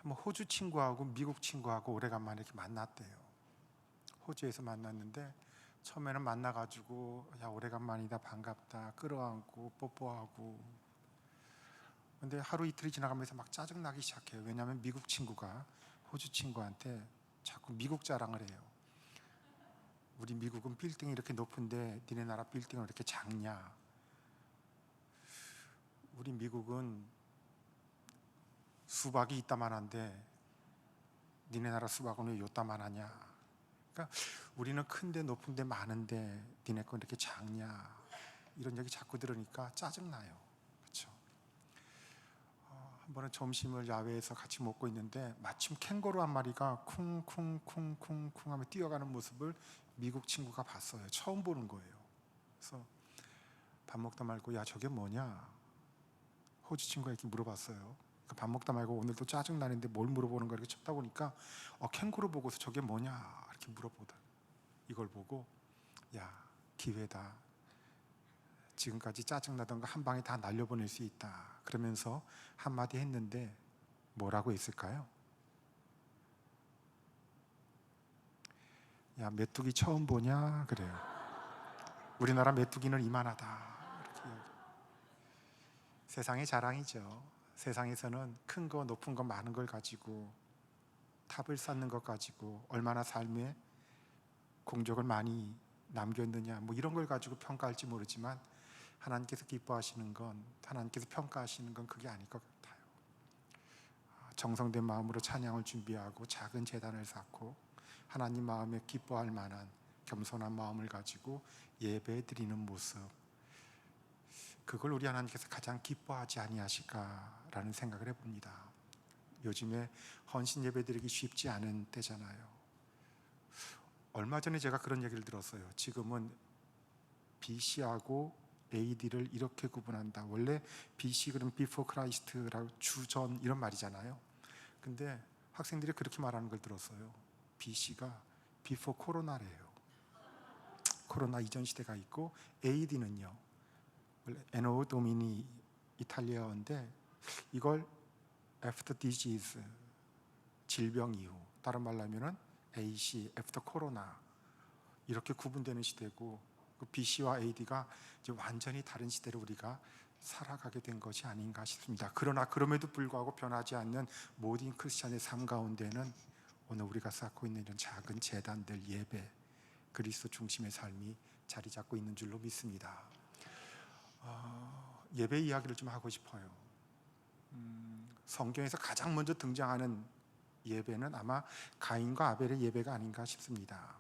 한번 호주 친구하고 미국 친구하고 오래간만에 이렇게 만났대요. 호주에서 만났는데 처음에는 만나가지고 야 오래간만이다 반갑다 끌어안고 뽀뽀하고, 근데 하루 이틀이 지나가면서 막 짜증나기 시작해요. 왜냐하면 미국 친구가 호주 친구한테 자꾸 미국 자랑을 해요. 우리 미국은 빌딩이 이렇게 높은데 니네 나라 빌딩은 이렇게 작냐, 우리 미국은 수박이 이따만한데 니네 나라 수박은 왜 요따만하냐, 그러니까 우리는 큰데 높은데 많은데 니네 건 이렇게 작냐, 이런 얘기 자꾸 들으니까 짜증나요. 그렇죠? 한 번은 점심을 야외에서 같이 먹고 있는데 마침 캥거루 한 마리가 쿵쿵쿵쿵쿵 하며 뛰어가는 모습을 미국 친구가 봤어요. 처음 보는 거예요. 그래서 밥 먹다 말고 야 저게 뭐냐, 호주 친구가 이렇게 물어봤어요. 밥 먹다 말고 오늘도 짜증나는데 뭘 물어보는 거야, 이렇게 쳐다 보니까 캥거루 보고서 저게 뭐냐 이렇게 물어보다. 이걸 보고 야 기회다, 지금까지 짜증나던 거 한 방에 다 날려보낼 수 있다, 그러면서 한마디 했는데 뭐라고 했을까요? 야 메뚜기 처음 보냐 그래요. 우리나라 메뚜기는 이만하다. 이렇게. 세상의 자랑이죠. 세상에서는 큰 거 높은 거 많은 걸 가지고 탑을 쌓는 것 가지고 얼마나 삶에 공적을 많이 남겼느냐 뭐 이런 걸 가지고 평가할지 모르지만 하나님께서 기뻐하시는 건, 하나님께서 평가하시는 건 그게 아닐 것 같아요. 정성된 마음으로 찬양을 준비하고 작은 제단을 쌓고 하나님 마음에 기뻐할 만한 겸손한 마음을 가지고 예배 드리는 모습, 그걸 우리 하나님께서 가장 기뻐하지 아니하실까라는 생각을 해봅니다. 요즘에 헌신 예배 드리기 쉽지 않은 때잖아요. 얼마 전에 제가 그런 얘기를 들었어요. 지금은 BC하고 AD를 이렇게 구분한다. 원래 BC 그럼 Before Christ라고 주전 이런 말이잖아요. 근데 학생들이 그렇게 말하는 걸 들었어요. BC가 Before 코로나래요. 코로나 이전 시대가 있고 AD는요, 원래 에노 도미니 이탈리아어인데 이걸 After Disease, 질병 이후, 다른 말로 하면은 AC, After 코로나 이렇게 구분되는 시대고, 그 BC와 AD가 이제 완전히 다른 시대를 우리가 살아가게 된 것이 아닌가 싶습니다. 그러나 그럼에도 불구하고 변하지 않는 모든 크리스찬의 삶 가운데는 오늘 우리가 쌓고 있는 이런 작은 제단들, 예배, 그리스도 중심의 삶이 자리 잡고 있는 줄로 믿습니다. 예배 이야기를 좀 하고 싶어요. 성경에서 가장 먼저 등장하는 예배는 아마 가인과 아벨의 예배가 아닌가 싶습니다.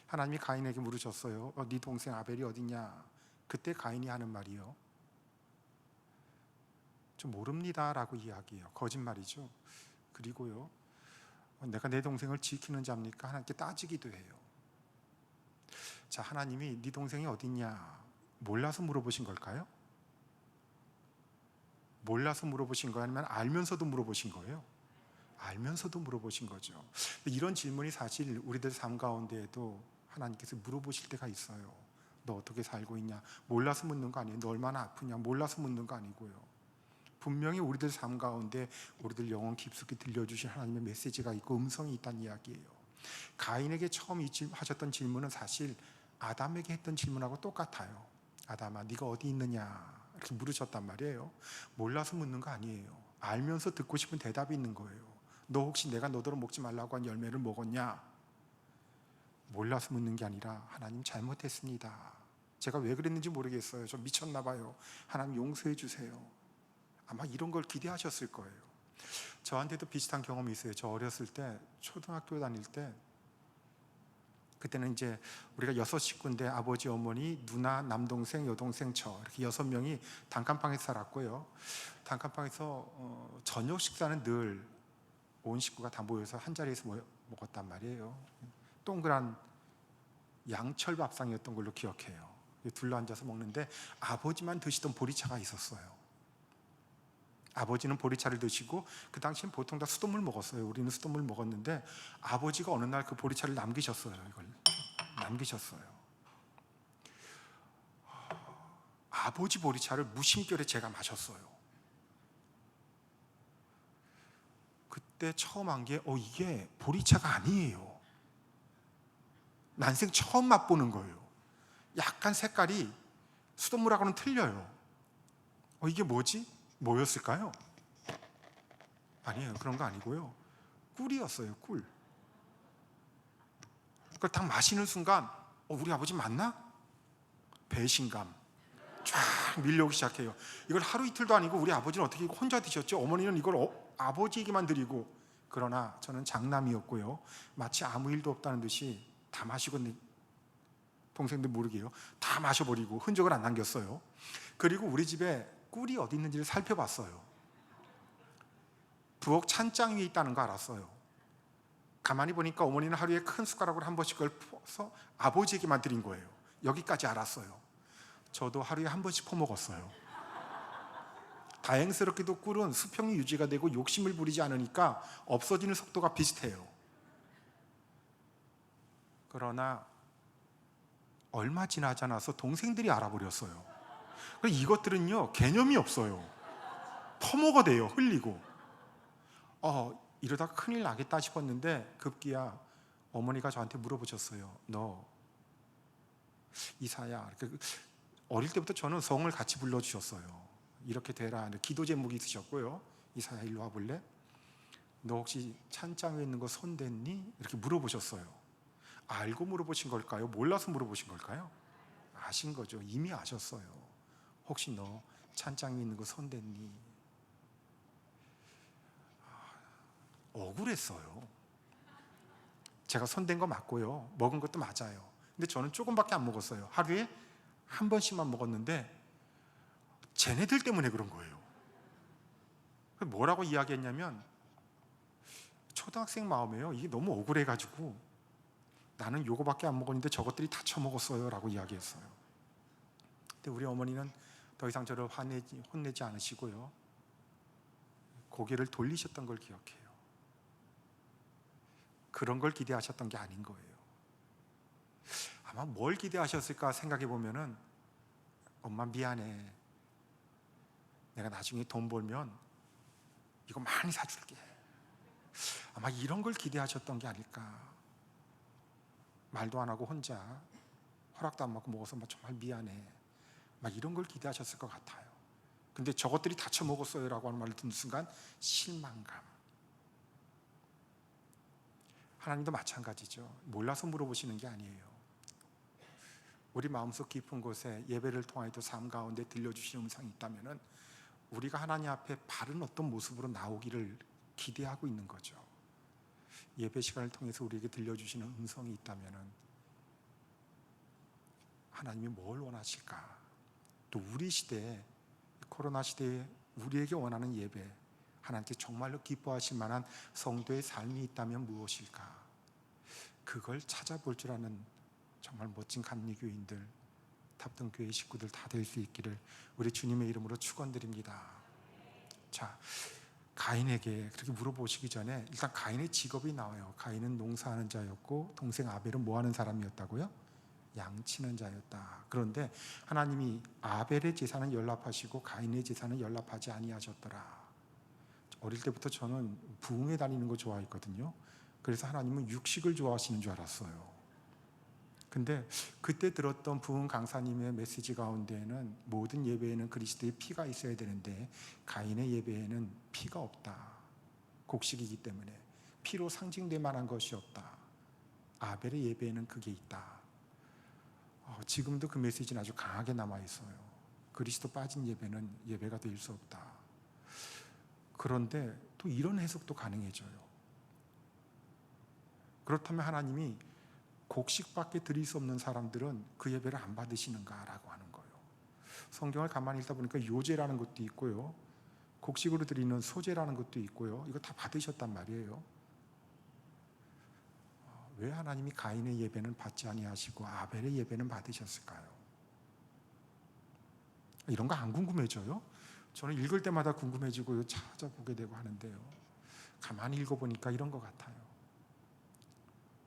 하나님이 가인에게 물으셨어요. 네 동생 아벨이 어디냐? 그때 가인이 하는 말이요, 좀 모릅니다 라고 이야기해요. 거짓말이죠. 그리고요, 내가 내 동생을 지키는 자입니까? 하나님께 따지기도 해요. 자, 하나님이 네 동생이 어디냐 몰라서 물어보신 걸까요? 몰라서 물어보신 거예요? 아니면 알면서도 물어보신 거예요? 알면서도 물어보신 거죠. 이런 질문이 사실 우리들 삶 가운데에도 하나님께서 물어보실 때가 있어요. 너 어떻게 살고 있냐? 몰라서 묻는 거 아니에요. 너 얼마나 아프냐? 몰라서 묻는 거 아니고요. 분명히 우리들 삶 가운데 우리들 영혼 깊숙이 들려주신 하나님의 메시지가 있고 음성이 있다는 이야기예요. 가인에게 처음 하셨던 질문은 사실 아담에게 했던 질문하고 똑같아요. 아담아 네가 어디 있느냐 이렇게 물으셨단 말이에요. 몰라서 묻는 거 아니에요. 알면서 듣고 싶은 대답이 있는 거예요. 너 혹시 내가 너더러 먹지 말라고 한 열매를 먹었냐? 몰라서 묻는 게 아니라 하나님 잘못했습니다. 제가 왜 그랬는지 모르겠어요. 저 미쳤나 봐요. 하나님 용서해 주세요. 아마 이런 걸 기대하셨을 거예요. 저한테도 비슷한 경험이 있어요. 저 어렸을 때 초등학교 다닐 때, 그때는 이제 우리가 6식구인데 아버지, 어머니, 누나, 남동생, 여동생, 저 이렇게 6명이 단칸방에서 살았고요. 단칸방에서 저녁 식사는 늘 온 식구가 다 모여서 한 자리에서 먹었단 말이에요. 동그란 양철 밥상이었던 걸로 기억해요. 둘러앉아서 먹는데 아버지만 드시던 보리차가 있었어요. 아버지는 보리차를 드시고, 그 당시엔 보통 다 수돗물 먹었어요. 우리는 수돗물 먹었는데 아버지가 어느 날 그 보리차를 남기셨어요. 이걸 남기셨어요. 아버지 보리차를 무심결에 제가 마셨어요. 그때 처음 한 게 이게 보리차가 아니에요. 난생 처음 맛보는 거예요. 약간 색깔이 수돗물하고는 틀려요. 이게 뭐지? 뭐였을까요? 아니에요. 그런 거 아니고요. 꿀이었어요. 꿀. 그걸 딱 마시는 순간 우리 아버지 맞나? 배신감 쫙 밀려오기 시작해요. 이걸 하루 이틀도 아니고 우리 아버지는 어떻게 혼자 드셨죠? 어머니는 이걸 아버지에게만 드리고. 그러나 저는 장남이었고요. 마치 아무 일도 없다는 듯이 다 마시고, 동생들 모르게요, 다 마셔버리고 흔적을 안 남겼어요. 그리고 우리 집에 꿀이 어디 있는지를 살펴봤어요. 부엌 찬장 위에 있다는 거 알았어요. 가만히 보니까 어머니는 하루에 큰 숟가락으로 한 번씩 그걸 퍼서 아버지에게만 드린 거예요. 여기까지 알았어요. 저도 하루에 한 번씩 퍼먹었어요. 다행스럽게도 꿀은 수평이 유지가 되고 욕심을 부리지 않으니까 없어지는 속도가 비슷해요. 그러나 얼마 지나지 않아서 동생들이 알아버렸어요. 이것들은요, 개념이 없어요. 퍼먹어대요. 흘리고. 이러다 큰일 나겠다 싶었는데 급기야 어머니가 저한테 물어보셨어요. 너 이사야. 어릴 때부터 저는 성을 같이 불러주셨어요. 이렇게 되라. 기도 제목이 있으셨고요. 이사야 일로 와볼래? 너 혹시 찬장 위에 있는 거 손댔니? 이렇게 물어보셨어요. 알고 물어보신 걸까요? 몰라서 물어보신 걸까요? 아신 거죠. 이미 아셨어요. 혹시 너 찬장 위에 있는 거 손댔니? 억울했어요. 제가 손댄 거 맞고요. 먹은 것도 맞아요. 근데 저는 조금밖에 안 먹었어요. 하루에 한 번씩만 먹었는데 쟤네들 때문에 그런 거예요. 뭐라고 이야기했냐면, 초등학생 마음에요, 이게 너무 억울해가지고 나는 요거밖에 안 먹었는데 저것들이 다 처먹었어요 라고 이야기했어요. 근데 우리 어머니는 더 이상 저를 혼내지 않으시고요, 고개를 돌리셨던 걸 기억해요. 그런 걸 기대하셨던 게 아닌 거예요. 아마 뭘 기대하셨을까 생각해 보면은, 엄마 미안해, 내가 나중에 돈 벌면 이거 많이 사줄게. 아마 이런 걸 기대하셨던 게 아닐까. 말도 안 하고 혼자 허락도 안 받고 먹어서 정말 미안해, 막 이런 걸 기대하셨을 것 같아요. 근데 저것들이 다 처먹었어요 라고 하는 말을 듣는 순간 실망감. 하나님도 마찬가지죠. 몰라서 물어보시는 게 아니에요. 우리 마음속 깊은 곳에 예배를 통하여도 삶 가운데 들려주시는 음성이 있다면 우리가 하나님 앞에 바른 어떤 모습으로 나오기를 기대하고 있는 거죠. 예배 시간을 통해서 우리에게 들려주시는 음성이 있다면 하나님이 뭘 원하실까? 또 우리 시대에, 코로나 시대에 우리에게 원하는 예배, 하나님께 정말로 기뻐하실 만한 성도의 삶이 있다면 무엇일까? 그걸 찾아볼 줄 아는 정말 멋진 감리교인들, 탑동교회 식구들 다 될 수 있기를 우리 주님의 이름으로 축원드립니다. 자, 가인에게 그렇게 물어보시기 전에 일단 가인의 직업이 나와요. 가인은 농사하는 자였고 동생 아벨은 뭐 하는 사람이었다고요? 양치는 자였다. 그런데 하나님이 아벨의 제사는 연락하시고 가인의 제사는 연락하지 아니하셨더라. 어릴 때부터 저는 부흥회 다니는 거 좋아했거든요. 그래서 하나님은 육식을 좋아하시는 줄 알았어요. 근데 그때 들었던 부흥 강사님의 메시지 가운데에는 모든 예배에는 그리스도의 피가 있어야 되는데 가인의 예배에는 피가 없다. 곡식이기 때문에 피로 상징될 만한 것이 없다. 아벨의 예배에는 그게 있다. 지금도 그 메시지는 아주 강하게 남아있어요. 그리스도 빠진 예배는 예배가 될 수 없다. 그런데 또 이런 해석도 가능해져요. 그렇다면 하나님이 곡식밖에 드릴 수 없는 사람들은 그 예배를 안 받으시는가라고 하는 거예요. 성경을 가만히 읽다 보니까 요제라는 것도 있고요, 곡식으로 드리는 소제라는 것도 있고요, 이거 다 받으셨단 말이에요. 왜 하나님이 가인의 예배는 받지 아니하시고 아벨의 예배는 받으셨을까요? 이런 거 안 궁금해져요? 저는 읽을 때마다 궁금해지고 찾아보게 되고 하는데요, 가만히 읽어보니까 이런 것 같아요.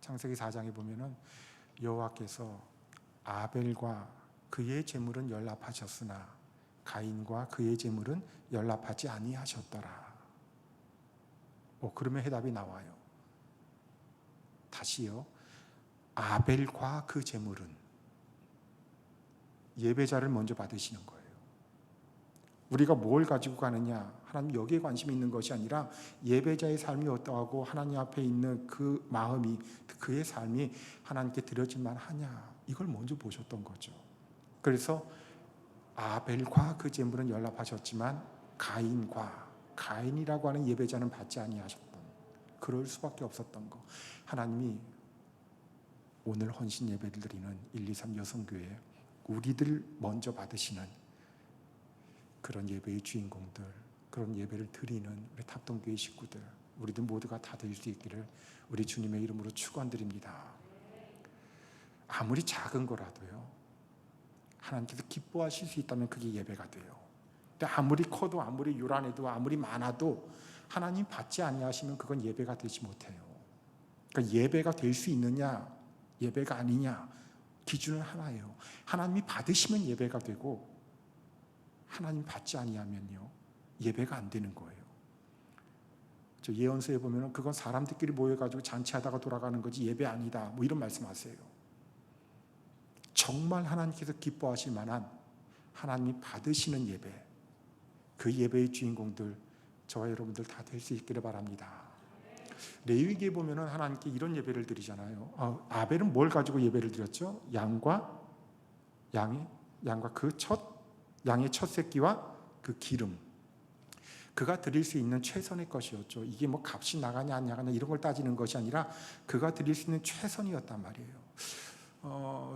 창세기 4장에 보면은 여호와께서 아벨과 그의 제물은 연락하셨으나 가인과 그의 제물은 연락하지 아니하셨더라. 그러면 해답이 나와요. 다시요. 아벨과 그 제물은 예배자를 먼저 받으시는 거예요. 우리가 뭘 가지고 가느냐, 하나님 여기에 관심이 있는 것이 아니라 예배자의 삶이 어떠하고 하나님 앞에 있는 그 마음이, 그의 삶이 하나님께 드려질 만하냐, 이걸 먼저 보셨던 거죠. 그래서 아벨과 그 제물은 연락하셨지만 가인이라고 하는 예배자는 받지 아니하셨던, 그럴 수밖에 없었던 거. 하나님이 오늘 헌신 예배를 드리는 123 여성교회 우리들 먼저 받으시는 그런 예배의 주인공들, 그런 예배를 드리는 우리 탑동교회 식구들, 우리들 모두가 다 될 수 있기를 우리 주님의 이름으로 축원드립니다. 아무리 작은 거라도요, 하나님께서 기뻐하실 수 있다면 그게 예배가 돼요. 근데 아무리 커도 아무리 요란해도 아무리 많아도 하나님 받지 아니하시면 그건 예배가 되지 못해요. 그러니까 예배가 될 수 있느냐 예배가 아니냐, 기준은 하나예요. 하나님이 받으시면 예배가 되고 하나님 받지 아니하면요 예배가 안 되는 거예요. 저 예언서에 보면 그건 사람들끼리 모여가지고 잔치하다가 돌아가는 거지 예배 아니다, 뭐 이런 말씀하세요. 정말 하나님께서 기뻐하실 만한 하나님이 받으시는 예배, 그 예배의 주인공들 저와 여러분들 다 될 수 있기를 바랍니다. 레위기에 보면은 하나님께 이런 예배를 드리잖아요. 아벨은 뭘 가지고 예배를 드렸죠? 양과 그 양의 첫 새끼와 그 기름, 그가 드릴 수 있는 최선의 것이었죠. 이게 뭐 값이 나가냐 안 나가냐 이런 걸 따지는 것이 아니라 그가 드릴 수 있는 최선이었단 말이에요.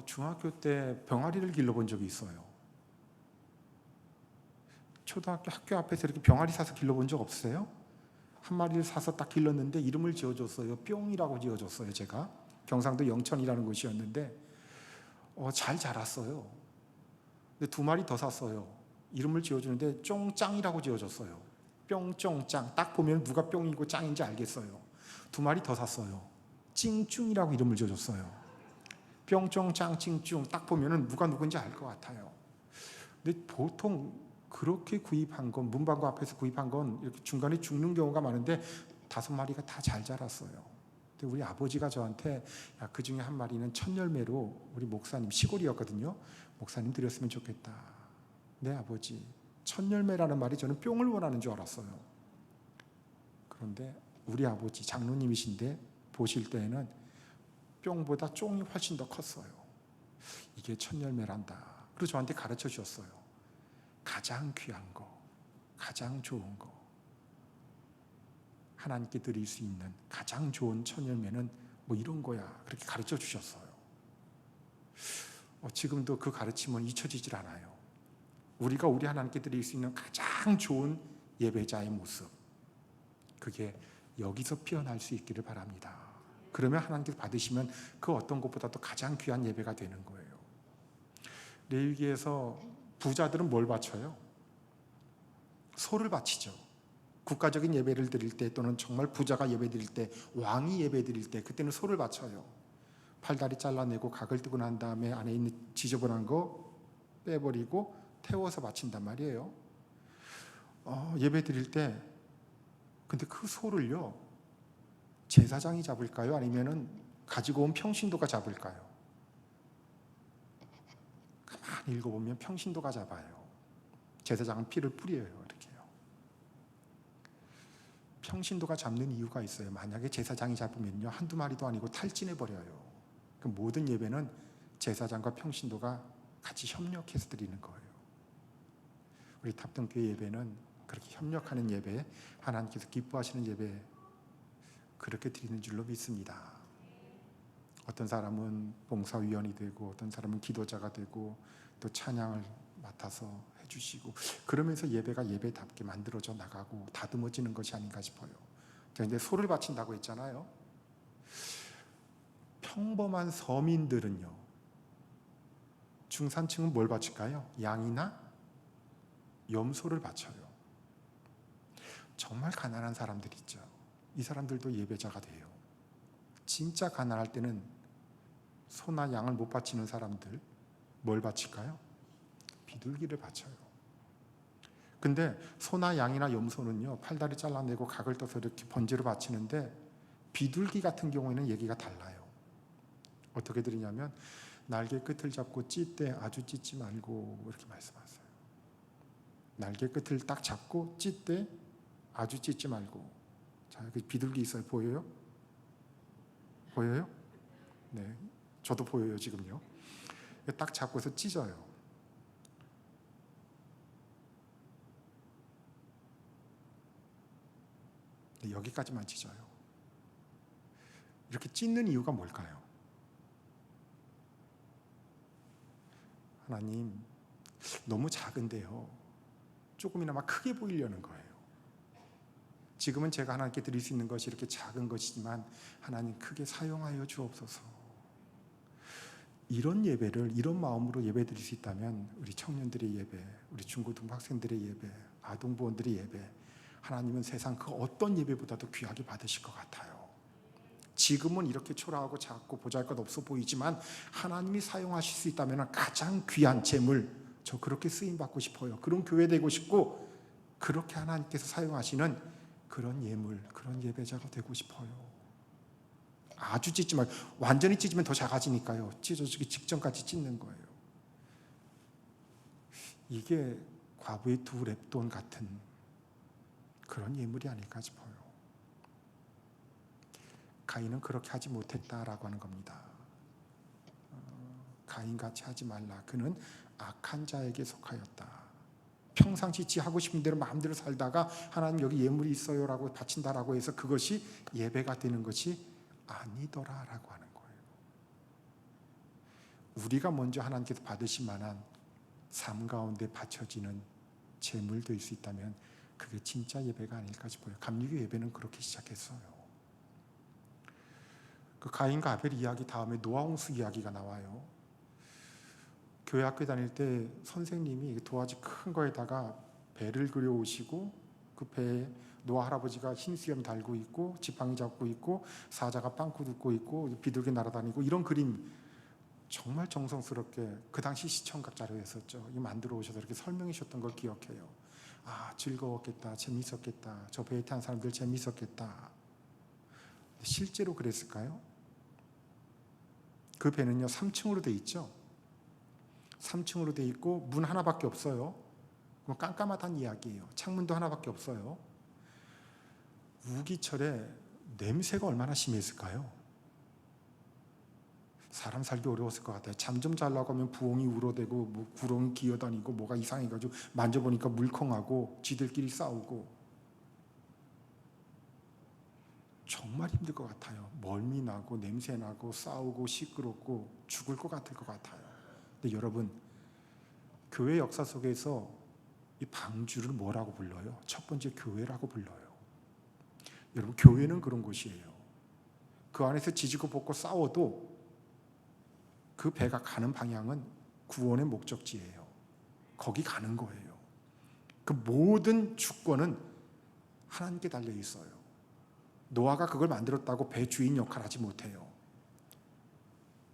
중학교 때 병아리를 길러본 적이 있어요. 초등학교 학교 앞에서 이렇게 병아리 사서 길러본 적 없으세요? 한 마리를 사서 딱 길렀는데 이름을 지어줬어요. 뿅이라고 지어줬어요. 제가 경상도 영천이라는 곳이었는데 잘 자랐어요. 근데 두 마리 더 샀어요. 이름을 지어주는데 쫑짱이라고 지어줬어요. 뿅쫑짱. 딱 보면 누가 뿅이고 짱인지 알겠어요. 두 마리 더 샀어요. 찡쭝이라고 이름을 지어줬어요. 뿅쫑짱 찡쭝. 딱 보면 누가 누군지 알 것 같아요. 근데 보통 그렇게 구입한 건, 문방구 앞에서 구입한 건 이렇게 중간에 죽는 경우가 많은데 5마리가 다 잘 자랐어요. 근데 우리 아버지가 저한테 그 중에 한 마리는 첫 열매로 우리 목사님, 시골이었거든요. 목사님 드렸으면 좋겠다. 네 아버지, 첫 열매라는 말이 저는 뿅을 원하는 줄 알았어요. 그런데 우리 아버지 장로님이신데 보실 때에는 뿅보다 쫑이 훨씬 더 컸어요. 이게 첫 열매란다. 그리고 저한테 가르쳐 주셨어요. 가장 귀한 거, 가장 좋은 거, 하나님께 드릴 수 있는 가장 좋은 첫 열매는 뭐 이런 거야, 그렇게 가르쳐 주셨어요. 지금도 그 가르침은 잊혀지질 않아요. 우리가 우리 하나님께 드릴 수 있는 가장 좋은 예배자의 모습, 그게 여기서 피어날 수 있기를 바랍니다. 그러면 하나님께서 받으시면 그 어떤 것보다도 가장 귀한 예배가 되는 거예요. 레위기에서 부자들은 뭘 바쳐요? 소를 바치죠. 국가적인 예배를 드릴 때, 또는 정말 부자가 예배 드릴 때, 왕이 예배 드릴 때, 그때는 소를 바쳐요. 팔다리 잘라내고 각을 뜨고 난 다음에 안에 있는 지저분한 거 빼버리고 태워서 바친단 말이에요. 예배 드릴 때, 근데 그 소를요 제사장이 잡을까요? 아니면은 가지고 온 평신도가 잡을까요? 가만히 읽어보면 평신도가 잡아요. 제사장은 피를 뿌려요. 이렇게요. 평신도가 잡는 이유가 있어요. 만약에 제사장이 잡으면요 한두 마리도 아니고 탈진해버려요. 그 모든 예배는 제사장과 평신도가 같이 협력해서 드리는 거예요. 우리 탑동교회 예배는 그렇게 협력하는 예배, 하나님께서 기뻐하시는 예배, 그렇게 드리는 줄로 믿습니다. 어떤 사람은 봉사위원이 되고 어떤 사람은 기도자가 되고 또 찬양을 맡아서 해주시고, 그러면서 예배가 예배답게 만들어져 나가고 다듬어지는 것이 아닌가 싶어요. 그런데 소를 바친다고 했잖아요. 평범한 서민들은요, 중산층은 뭘 바칠까요? 양이나 염소를 바쳐요. 정말 가난한 사람들 있죠. 이 사람들도 예배자가 돼요. 진짜 가난할 때는 소나 양을 못 바치는 사람들 뭘 바칠까요? 비둘기를 바쳐요. 근데 소나 양이나 염소는요, 팔다리 잘라내고 각을 떠서 이렇게 번제로 바치는데 비둘기 같은 경우에는 얘기가 달라요. 어떻게 드리냐면 날개 끝을 잡고 찢 때 아주 찢지 말고 이렇게 말씀하세요. 날개 끝을 딱 잡고 찢 때 아주 찢지 말고. 자, 여기 비둘기 있어요. 보여요? 보여요? 네, 저도 보여요 지금요. 딱 잡고서 찢어요. 여기까지만 찢어요. 이렇게 찢는 이유가 뭘까요? 하나님, 너무 작은데요, 조금이나마 크게 보이려는 거예요. 지금은 제가 하나님께 드릴 수 있는 것이 이렇게 작은 것이지만 하나님 크게 사용하여 주옵소서. 이런 예배를, 이런 마음으로 예배 드릴 수 있다면 우리 청년들의 예배, 우리 중고등부 학생들의 예배, 아동부원들의 예배, 하나님은 세상 그 어떤 예배보다도 귀하게 받으실 것 같아요. 지금은 이렇게 초라하고 작고 보잘것없어 보이지만 하나님이 사용하실 수 있다면 가장 귀한 재물, 저 그렇게 쓰임받고 싶어요. 그런 교회 되고 싶고 그렇게 하나님께서 사용하시는 그런 예물, 그런 예배자가 되고 싶어요. 아주 찢지 말고, 완전히 찢으면 더 작아지니까요. 찢어지기 직전까지 찢는 거예요. 이게 과부의 2렙돈 같은 그런 예물이 아닐까 싶어요. 가인은 그렇게 하지 못했다라고 하는 겁니다. 가인같이 하지 말라. 그는 악한 자에게 속하였다. 평상시 지 하고 싶은 대로 마음대로 살다가 하나님 여기 예물이 있어요라고 바친다라고 해서 그것이 예배가 되는 것이 아니더라라고 하는 거예요. 우리가 먼저 하나님께서 받으실 만한 삶 가운데 바쳐지는 재물될 수 있다면 그게 진짜 예배가 아닐까 싶어요. 감리교 예배는 그렇게 시작했어요. 그 가인과 아벨 이야기 다음에 노아 홍수 이야기가 나와요. 교회 학교 다닐 때 선생님이 도화지 큰 거에다가 배를 그려오시고 그 배에 노아 할아버지가 흰 수염 달고 있고 지팡이 잡고 있고 사자가 빵꾸 뜯고 있고 비둘기 날아다니고 이런 그림 정말 정성스럽게 그 당시 시청각 자료였었죠. 이 만들어 오셔서 이렇게 설명해 주셨던 걸 기억해요. 아, 즐거웠겠다, 재밌었겠다, 저 배에 탄 사람들 재밌었겠다. 실제로 그랬을까요? 그 배는요 3층으로 돼 있죠. 3층으로 돼 있고 문 하나밖에 없어요. 그럼 깜깜하다는 이야기예요. 창문도 하나밖에 없어요. 우기철에 냄새가 얼마나 심했을까요? 사람 살기 어려웠을 것 같아요. 잠 좀 자려고 하면 부엉이 울어대고 뭐 구렁이 기어다니고 뭐가 이상해가지고 만져보니까 물컹하고 지들끼리 싸우고 정말 힘들 것 같아요. 멀미 나고 냄새 나고 싸우고 시끄럽고 죽을 것 같을 것 같아요. 근데 여러분, 교회 역사 속에서 이 방주를 뭐라고 불러요? 첫 번째 교회라고 불러요. 여러분, 교회는 그런 곳이에요. 그 안에서 지지고 볶고 싸워도 그 배가 가는 방향은 구원의 목적지예요. 거기 가는 거예요. 그 모든 주권은 하나님께 달려 있어요. 노아가 그걸 만들었다고 배 주인 역할 하지 못해요.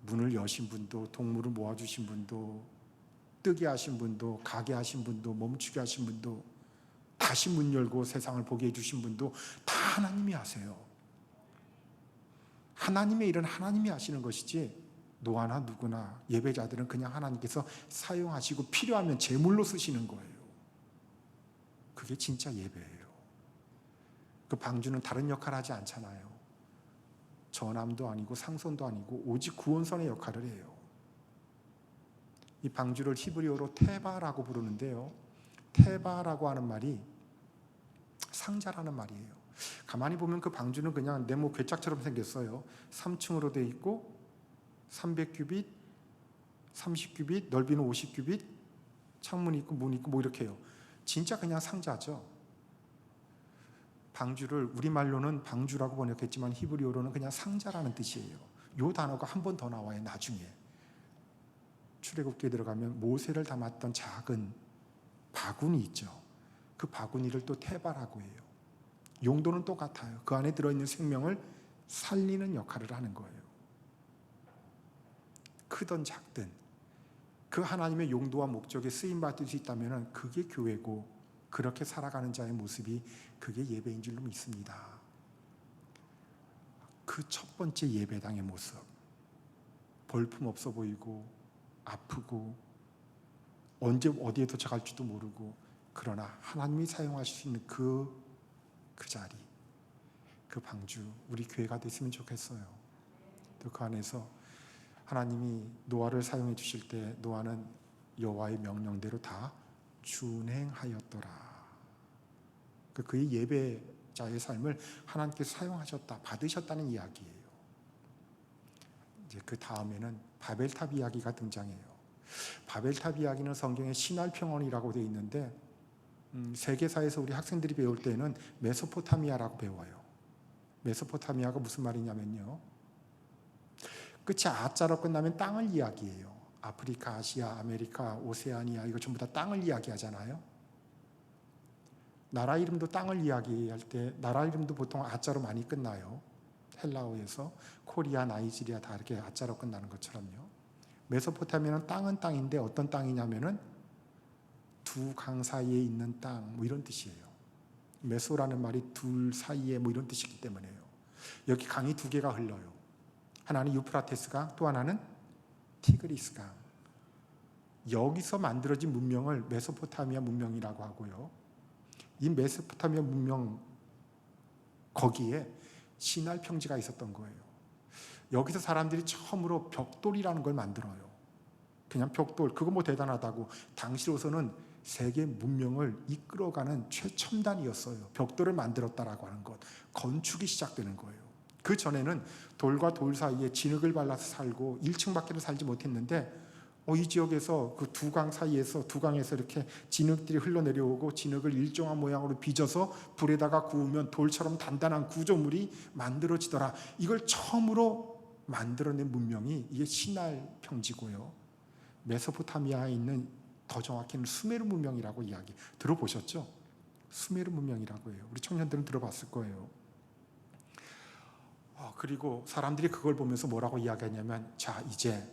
문을 여신 분도, 동물을 모아주신 분도, 뜨게 하신 분도, 가게 하신 분도, 멈추게 하신 분도, 다시 문 열고 세상을 보게 해주신 분도 다 하나님이 하세요. 하나님의 일은 하나님이 하시는 것이지 노아나 누구나 예배자들은 그냥 하나님께서 사용하시고 필요하면 제물로 쓰시는 거예요. 그게 진짜 예배예요. 그 방주는 다른 역할을 하지 않잖아요. 전함도 아니고 상선도 아니고 오직 구원선의 역할을 해요. 이 방주를 히브리어로 테바라고 부르는데요. 테바라고 하는 말이 상자라는 말이에요. 가만히 보면 그 방주는 그냥 네모 괴짝처럼 생겼어요. 3층으로 돼 있고 300규빗, 30규빗, 넓이는 50규빗, 창문이 있고 문이 있고 뭐 이렇게 해요. 진짜 그냥 상자죠. 방주를 우리말로는 방주라고 번역했지만 히브리어로는 그냥 상자라는 뜻이에요. 이 단어가 한 번 더 나와요. 나중에 출애굽기에 들어가면 모세를 담았던 작은 바구니 있죠. 그 바구니를 또 테바라고 해요. 용도는 똑같아요. 그 안에 들어있는 생명을 살리는 역할을 하는 거예요. 크든 작든 그 하나님의 용도와 목적에 쓰임받을 수 있다면 그게 교회고 그렇게 살아가는 자의 모습이 그게 예배인 줄로 믿습니다. 그 첫 번째 예배당의 모습, 볼품없어 보이고 아프고 언제 어디에 도착할지도 모르고, 그러나 하나님이 사용하실 수 있는 그 자리, 그 방주, 우리 교회가 됐으면 좋겠어요. 또 그 안에서 하나님이 노아를 사용해 주실 때 노아는 여호와의 명령대로 다 준행하였더라. 그의 예배자의 삶을 하나님께서 사용하셨다, 받으셨다는 이야기예요. 이제 그 다음에는 바벨탑 이야기가 등장해요. 바벨탑 이야기는 성경에 신할평원이라고 되어 있는데 세계사에서 우리 학생들이 배울 때는 메소포타미아라고 배워요. 메소포타미아가 무슨 말이냐면요, 끝이 아자로 끝나면 땅을 이야기해요. 아프리카, 아시아, 아메리카, 오세아니아, 이거 전부 다 땅을 이야기하잖아요. 나라 이름도 땅을 이야기할 때 나라 이름도 보통 아자로 많이 끝나요. 헬라어에서 코리아, 나이지리아 다 이렇게 아자로 끝나는 것처럼요. 메소포타미아는 땅은 땅인데 어떤 땅이냐면은 두 강 사이에 있는 땅, 뭐 이런 뜻이에요. 메소라는 말이 둘 사이에 뭐 이런 뜻이기 때문에요. 여기 강이 두 개가 흘러요. 하나는 유프라테스 강, 또 하나는 티그리스 강. 여기서 만들어진 문명을 메소포타미아 문명이라고 하고요. 이 메소포타미아 문명, 거기에 시날 평지가 있었던 거예요. 여기서 사람들이 처음으로 벽돌이라는 걸 만들어요. 그냥 벽돌, 그거 뭐 대단하다고. 당시로서는 세계 문명을 이끌어가는 최첨단이었어요. 벽돌을 만들었다라고 하는 것, 건축이 시작되는 거예요. 그 전에는 돌과 돌 사이에 진흙을 발라서 살고 1층밖에 살지 못했는데 이 지역에서 그 두 강 사이에서, 두 강에서 이렇게 진흙들이 흘러내려오고 진흙을 일정한 모양으로 빚어서 불에다가 구우면 돌처럼 단단한 구조물이 만들어지더라. 이걸 처음으로 만들어낸 문명이 이게 시날 평지고요. 메소포타미아에 있는, 더 정확히는 수메르 문명이라고 이야기 들어보셨죠? 수메르 문명이라고 해요. 우리 청년들은 들어봤을 거예요. 그리고 사람들이 그걸 보면서 뭐라고 이야기하냐면, 자, 이제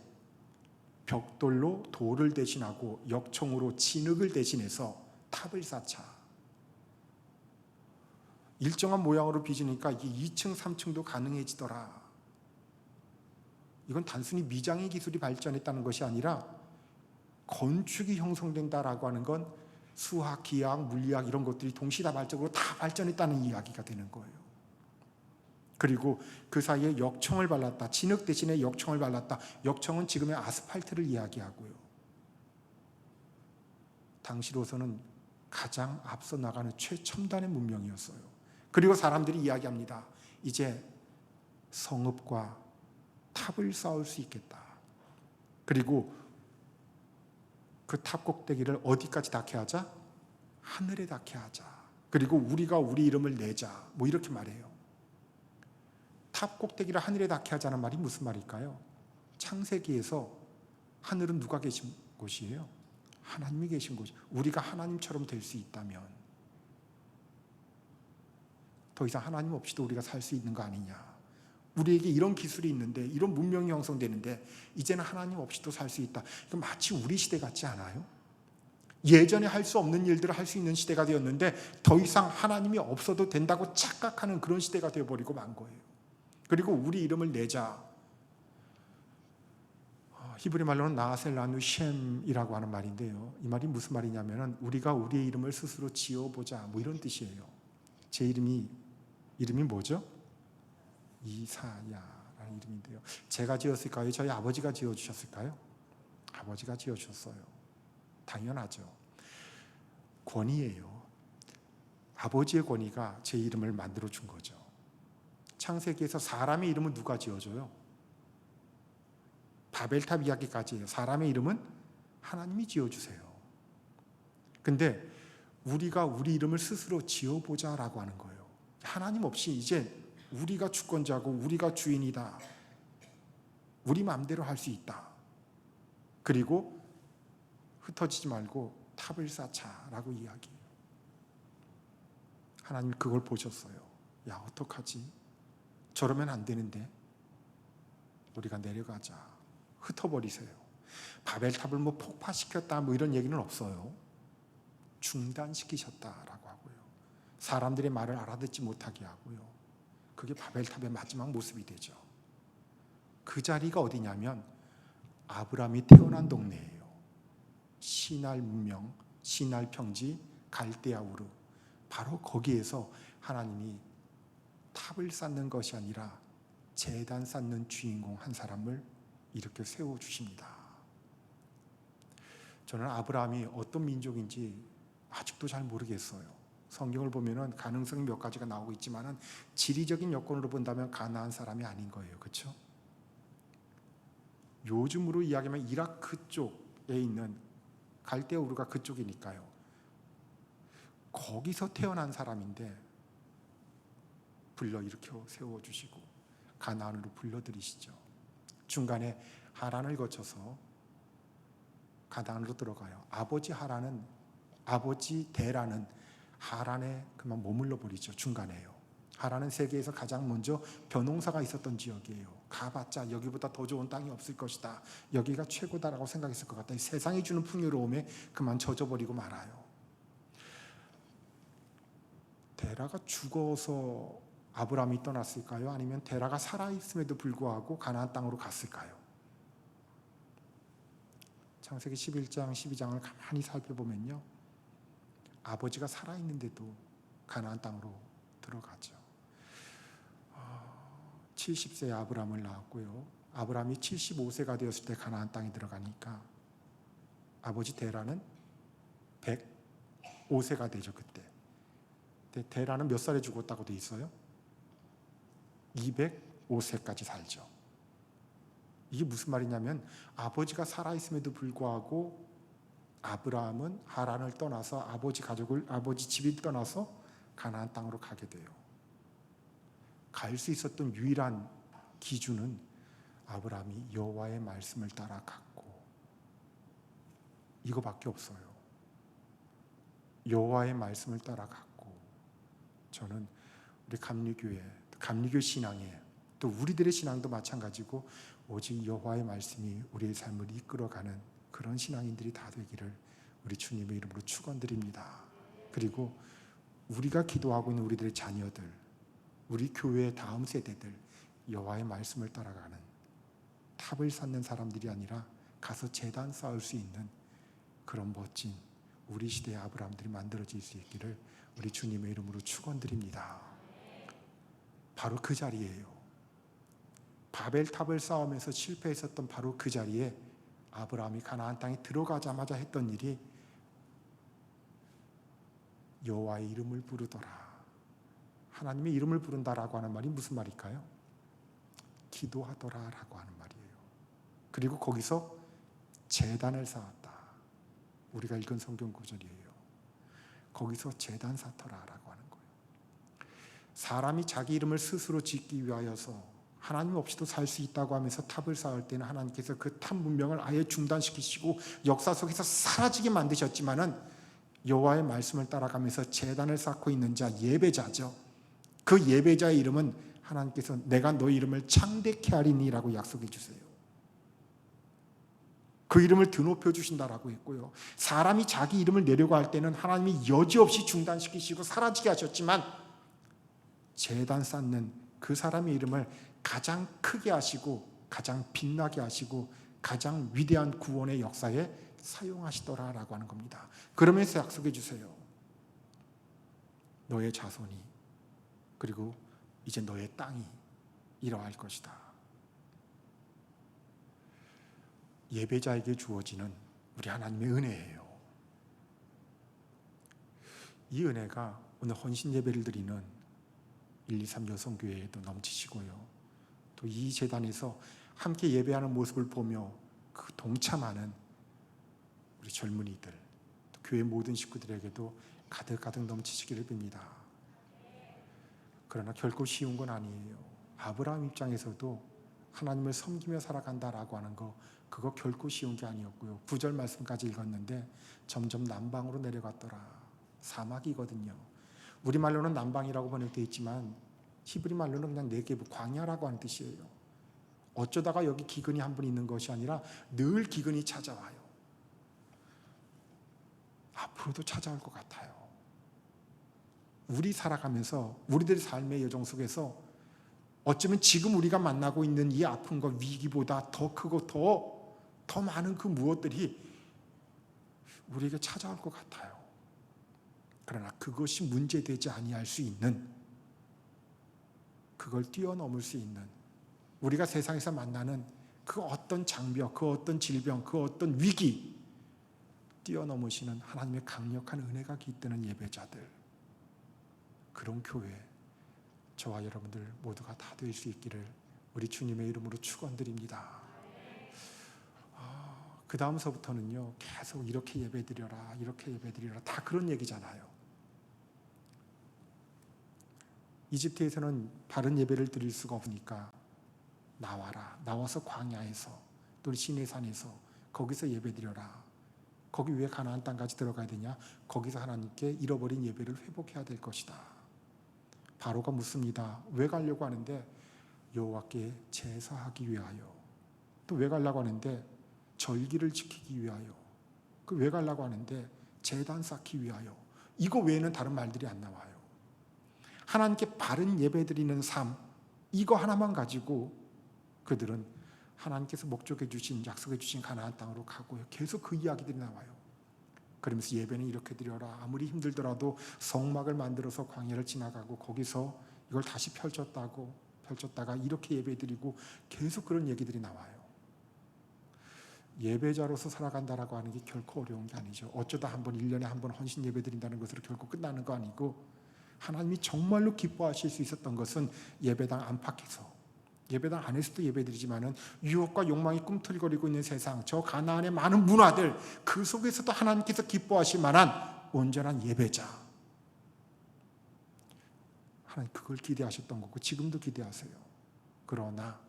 벽돌로 돌을 대신하고 역청으로 진흙을 대신해서 탑을 쌓자. 일정한 모양으로 빚으니까 이게 2층, 3층도 가능해지더라. 이건 단순히 미장의 기술이 발전했다는 것이 아니라 건축이 형성된다라고 하는 건 수학, 기하학, 물리학 이런 것들이 동시다발적으로 다 발전했다는 이야기가 되는 거예요. 그리고 그 사이에 역청을 발랐다. 진흙 대신에 역청을 발랐다. 역청은 지금의 아스팔트를 이야기하고요. 당시로서는 가장 앞서 나가는 최첨단의 문명이었어요. 그리고 사람들이 이야기합니다. 이제 성읍과 탑을 쌓을 수 있겠다. 그리고 그 탑 꼭대기를 어디까지 닿게 하자? 하늘에 닿게 하자. 그리고 우리가 우리 이름을 내자. 뭐 이렇게 말해요. 탑 꼭대기를 하늘에 닿게 하자는 말이 무슨 말일까요? 창세기에서 하늘은 누가 계신 곳이에요? 하나님이 계신 곳. 우리가 하나님처럼 될 수 있다면 더 이상 하나님 없이도 우리가 살 수 있는 거 아니냐. 우리에게 이런 기술이 있는데, 이런 문명이 형성되는데 이제는 하나님 없이도 살 수 있다. 이건 마치 우리 시대 같지 않아요? 예전에 할 수 없는 일들을 할 수 있는 시대가 되었는데 더 이상 하나님이 없어도 된다고 착각하는 그런 시대가 되어버리고 만 거예요. 그리고 우리 이름을 내자. 히브리 말로는 나아셀라누 셴이라고 하는 말인데요. 이 말이 무슨 말이냐면 우리가 우리의 이름을 스스로 지어보자, 뭐 이런 뜻이에요. 제 이름이 뭐죠? 이사야라는 이름인데요. 제가 지었을까요? 저희 아버지가 지어주셨을까요? 아버지가 지어주셨어요. 당연하죠. 권위예요. 아버지의 권위가 제 이름을 만들어 준 거죠. 창세기에서 사람의 이름은 누가 지어줘요? 바벨탑 이야기까지예요. 사람의 이름은 하나님이 지어주세요. 근데 우리가 우리 이름을 스스로 지어보자라고 하는 거예요. 하나님 없이 이제 우리가 주권자고 우리가 주인이다. 우리 마음대로 할 수 있다. 그리고 흩어지지 말고 탑을 쌓자라고 이야기해요. 하나님 그걸 보셨어요. 야, 어떡하지? 저러면 안 되는데 우리가 내려가자. 흩어버리세요. 바벨탑을 뭐 폭파시켰다 뭐 이런 얘기는 없어요. 중단시키셨다라고 하고요. 사람들의 말을 알아듣지 못하게 하고요. 그게 바벨탑의 마지막 모습이 되죠. 그 자리가 어디냐면 아브라함이 태어난 동네예요. 시날 문명, 시날 평지, 갈대아 우르. 바로 거기에서 하나님이 탑을 쌓는 것이 아니라 제단 쌓는 주인공 한 사람을 이렇게 세워주십니다. 저는 아브라함이 어떤 민족인지 아직도 잘 모르겠어요. 성경을 보면은 가능성이 몇 가지가 나오고 있지만은 지리적인 여건으로 본다면 가나안 사람이 아닌 거예요. 그렇죠? 요즘으로 이야기하면 이라크 쪽에 있는 갈대아 우르가 그쪽이니까요. 거기서 태어난 사람인데 불러 일으켜 세워주시고 가나안으로 불러들이시죠. 중간에 하란을 거쳐서 가나안으로 들어가요. 아버지 데라는 하란에 그만 머물러 버리죠. 중간에요. 하란은 세계에서 가장 먼저 벼농사가 있었던 지역이에요. 가봤자 여기보다 더 좋은 땅이 없을 것이다. 여기가 최고다라고 생각했을 것 같다. 세상이 주는 풍요로움에 그만 젖어버리고 말아요. 데라가 죽어서 아브라함이 떠났을까요? 아니면 데라가 살아있음에도 불구하고 가나안 땅으로 갔을까요? 창세기 11장, 12장을 가만히 살펴보면요. 아버지가 살아있는데도 가나안 땅으로 들어가죠. 70세에 아브라함을 낳았고요. 아브라함이 75세가 되었을 때 가나안 땅에 들어가니까 아버지 데라는 105세가 되죠. 그때. 데라는 몇 살에 죽었다고 돼 있어요? 205세까지 살죠. 이게 무슨 말이냐면 아버지가 살아있음에도 불구하고 아브라함은 하란을 떠나서 아버지 집을 떠나서 가나안 땅으로 가게 돼요. 갈 수 있었던 유일한 기준은 아브라함이 여호와의 말씀을 따라 갔고 이거밖에 없어요. 여호와의 말씀을 따라 갔고 저는 우리 감리교 신앙에 또 우리들의 신앙도 마찬가지고 오직 여호와의 말씀이 우리의 삶을 이끌어가는 그런 신앙인들이 다 되기를 우리 주님의 이름으로 축원드립니다. 그리고 우리가 기도하고 있는 우리들의 자녀들, 우리 교회의 다음 세대들 여호와의 말씀을 따라가는 탑을 쌓는 사람들이 아니라 가서 제단 쌓을 수 있는 그런 멋진 우리 시대의 아브라함들이 만들어질 수 있기를 우리 주님의 이름으로 축원드립니다. 바로 그 자리예요. 바벨탑을 쌓으면서 실패했었던 바로 그 자리에 아브라함이 가나안 땅에 들어가자마자 했던 일이 여호와의 이름을 부르더라. 하나님의 이름을 부른다라고 하는 말이 무슨 말일까요? 기도하더라라고 하는 말이에요. 그리고 거기서 제단을 쌓았다. 우리가 읽은 성경 구절이에요. 거기서 제단 쌓더라라고 하는 거예요. 사람이 자기 이름을 스스로 짓기 위하여서 하나님 없이도 살 수 있다고 하면서 탑을 쌓을 때는 하나님께서 그 탑 문명을 아예 중단시키시고 역사 속에서 사라지게 만드셨지만은 여호와의 말씀을 따라가면서 제단을 쌓고 있는 자, 예배자죠. 그 예배자의 이름은 하나님께서 내가 너희 이름을 창대케 하리니라고 약속해 주세요. 그 이름을 드높여 주신다라고 했고요. 사람이 자기 이름을 내려고 할 때는 하나님이 여지없이 중단시키시고 사라지게 하셨지만 제단 쌓는 그 사람의 이름을 가장 크게 하시고 가장 빛나게 하시고 가장 위대한 구원의 역사에 사용하시더라라고 하는 겁니다. 그러면서 약속해 주세요. 너의 자손이 그리고 이제 너의 땅이 이러할 것이다. 예배자에게 주어지는 우리 하나님의 은혜예요. 이 은혜가 오늘 헌신 예배를 드리는 123 여성교회에도 넘치시고요. 또 이 재단에서 함께 예배하는 모습을 보며 그 동참하는 우리 젊은이들, 또 교회 모든 식구들에게도 가득가득 넘치시기를 빕니다. 그러나 결코 쉬운 건 아니에요. 아브라함 입장에서도 하나님을 섬기며 살아간다라고 하는 거 그거 결코 쉬운 게 아니었고요. 9절 말씀까지 읽었는데 점점 남방으로 내려갔더라. 사막이거든요. 우리말로는 남방이라고 번역되어 있지만 히브리 말로는 그냥 네게브, 광야라고 하는 뜻이에요. 어쩌다가 여기 기근이 한 번 있는 것이 아니라 늘 기근이 찾아와요. 앞으로도 찾아올 것 같아요. 우리 살아가면서 우리들의 삶의 여정 속에서 어쩌면 지금 우리가 만나고 있는 이 아픔과 위기보다 더 크고 더 많은 그 무엇들이 우리에게 찾아올 것 같아요. 그러나 그것이 문제되지 아니할 수 있는, 그걸 뛰어넘을 수 있는, 우리가 세상에서 만나는 그 어떤 장벽, 그 어떤 질병, 그 어떤 위기 뛰어넘으시는 하나님의 강력한 은혜가 깃드는 예배자들, 그런 교회, 저와 여러분들 모두가 다 될 수 있기를 우리 주님의 이름으로 축원드립니다. 그 다음서부터는요, 계속 이렇게 예배드려라, 이렇게 예배드리라, 다 그런 얘기잖아요. 이집트에서는 바른 예배를 드릴 수가 없으니까 나와라, 나와서 광야에서 또 시내산에서 거기서 예배드려라. 거기 왜 가나안 땅까지 들어가야 되냐? 거기서 하나님께 잃어버린 예배를 회복해야 될 것이다. 바로가 묻습니다. 왜 가려고 하는데? 여호와께 제사하기 위하여. 또 왜 가려고 하는데? 절기를 지키기 위하여. 그 왜 가려고 하는데? 제단 쌓기 위하여. 이거 외에는 다른 말들이 안 나와요. 하나님께 바른 예배드리는 삶, 이거 하나만 가지고 그들은 하나님께서 목적해 주신, 약속해 주신 가나안 땅으로 가고요. 계속 그 이야기들이 나와요. 그러면서 예배는 이렇게 드려라. 아무리 힘들더라도 성막을 만들어서 광야를 지나가고 거기서 이걸 다시 펼쳤다가 이렇게 예배드리고 계속 그런 얘기들이 나와요. 예배자로서 살아간다라고 하는 게 결코 어려운 게 아니죠. 어쩌다 한번 1년에 한 번 헌신 예배드린다는 것으로 결코 끝나는 거 아니고, 하나님이 정말로 기뻐하실 수 있었던 것은 예배당 안팎에서, 예배당 안에서도 예배드리지만은 유혹과 욕망이 꿈틀거리고 있는 세상, 저 가나안의 많은 문화들, 그 속에서도 하나님께서 기뻐하실 만한 온전한 예배자, 하나님 그걸 기대하셨던 거고 지금도 기대하세요. 그러나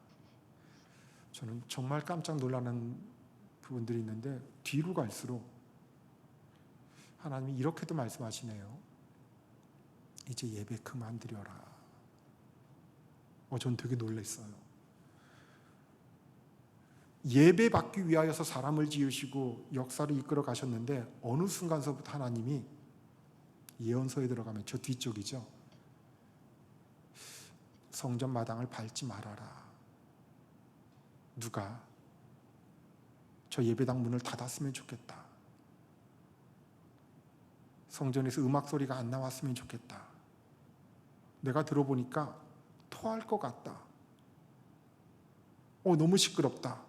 저는 정말 깜짝 놀라는 부분들이 있는데, 뒤로 갈수록 하나님이 이렇게도 말씀하시네요. 이제 예배 그만 드려라. 전 되게 놀랐어요. 예배 받기 위하여서 사람을 지으시고 역사를 이끌어 가셨는데, 어느 순간서부터 하나님이 예언서에 들어가면 저 뒤쪽이죠. 성전 마당을 밟지 말아라. 누가? 저 예배당 문을 닫았으면 좋겠다. 성전에서 음악 소리가 안 나왔으면 좋겠다. 내가 들어보니까 토할 것 같다. 너무 시끄럽다.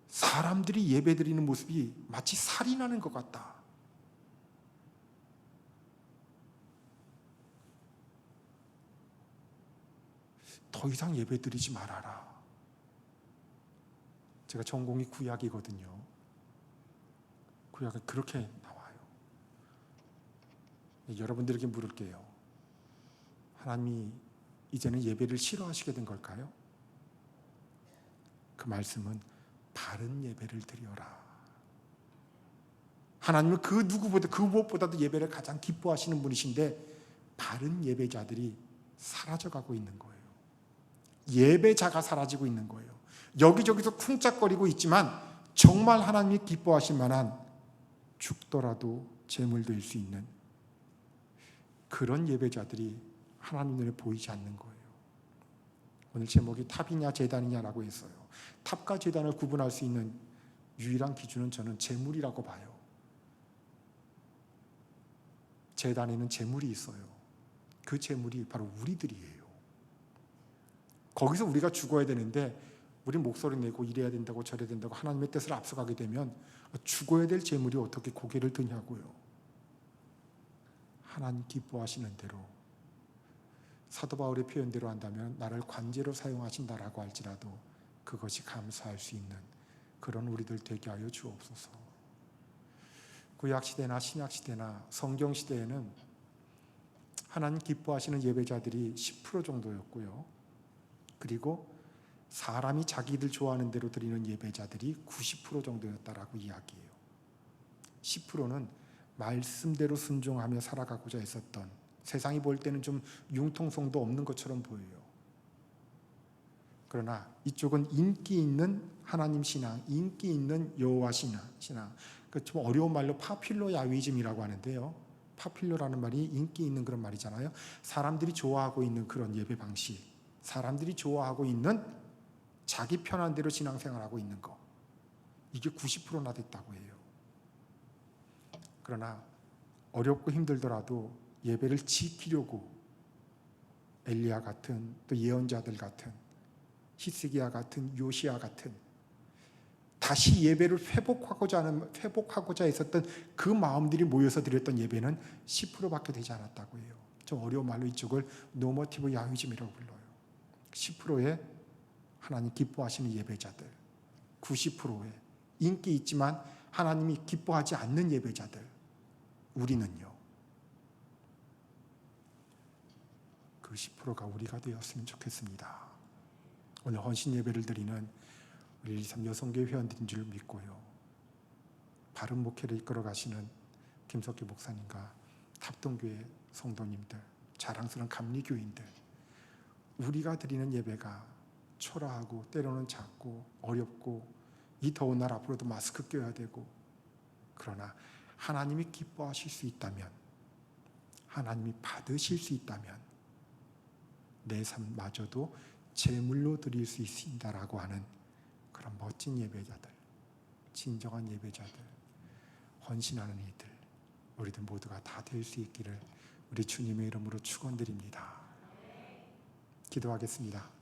사람들이 예배드리는 모습이 마치 살인하는 것 같다. 더 이상 예배드리지 말아라. 제가 전공이 구약이거든요. 구약은 그렇게 나와요. 여러분들에게 물을게요. 하나님이 이제는 예배를 싫어하시게 된 걸까요? 그 말씀은 바른 예배를 드려라. 하나님은 그 누구보다, 그 무엇보다도 예배를 가장 기뻐하시는 분이신데, 바른 예배자들이 사라져가고 있는 거예요. 예배자가 사라지고 있는 거예요. 여기저기서 쿵짝거리고 있지만 정말 하나님이 기뻐하실 만한, 죽더라도 제물 될 수 있는 그런 예배자들이 하나님 눈에 보이지 않는 거예요. 오늘 제목이 탑이냐 제단이냐라고 했어요. 탑과 제단을 구분할 수 있는 유일한 기준은 저는 제물이라고 봐요. 제단에는 제물이 있어요. 그 제물이 바로 우리들이에요. 거기서 우리가 죽어야 되는데, 우리 목소리 내고 이래야 된다고 저래야 된다고 하나님의 뜻을 앞서가게 되면 죽어야 될 제물이 어떻게 고개를 드냐고요. 하나님 기뻐하시는 대로, 사도 바울의 표현대로 한다면 나를 관제로 사용하신다라고 할지라도 그것이 감사할 수 있는 그런 우리들 되게 하여 주옵소서. 구약시대나 신약시대나 성경시대에는 하나님 기뻐하시는 예배자들이 10% 정도였고요. 그리고 사람이 자기들 좋아하는 대로 드리는 예배자들이 90% 정도였다라고 이야기해요. 10%는 말씀대로 순종하며 살아가고자 했었던, 세상이 볼 때는 좀 융통성도 없는 것처럼 보여요. 그러나 이쪽은 인기 있는 하나님 신앙, 인기 있는 여호와 신앙, 좀 어려운 말로 파퓰러 야위즘이라고 하는데요. 파퓰러라는 말이 인기 있는 그런 말이잖아요. 사람들이 좋아하고 있는 그런 예배 방식, 사람들이 좋아하고 있는 자기 편한 대로 신앙생활하고 있는 거, 이게 90%나 됐다고 해요. 그러나 어렵고 힘들더라도 예배를 지키려고 엘리야 같은, 또 예언자들 같은, 히스기야 같은, 요시야 같은 다시 예배를 회복하고자 했었던 그 마음들이 모여서 드렸던 예배는 10%밖에 되지 않았다고 해요. 좀 어려운 말로 이쪽을 노머티브 야휘즘이라고 불러요. 10%의 하나님 기뻐하시는 예배자들, 90%의 인기 있지만 하나님이 기뻐하지 않는 예배자들, 우리는요, 그 10%가 우리가 되었으면 좋겠습니다. 오늘 헌신 예배를 드리는 우리 123 여성교회 회원들인 줄 믿고요, 바른 목회를 이끌어 가시는 김석기 목사님과 탑동교회 성도님들, 자랑스러운 감리교인들, 우리가 드리는 예배가 초라하고 때로는 작고 어렵고 이 더운 날 앞으로도 마스크 껴야 되고, 그러나 하나님이 기뻐하실 수 있다면, 하나님이 받으실 수 있다면 내 삶마저도 제물로 드릴 수 있습니다라고 하는 그런 멋진 예배자들, 진정한 예배자들, 헌신하는 이들, 우리들 모두가 다 될 수 있기를 우리 주님의 이름으로 축원드립니다. 기도하겠습니다.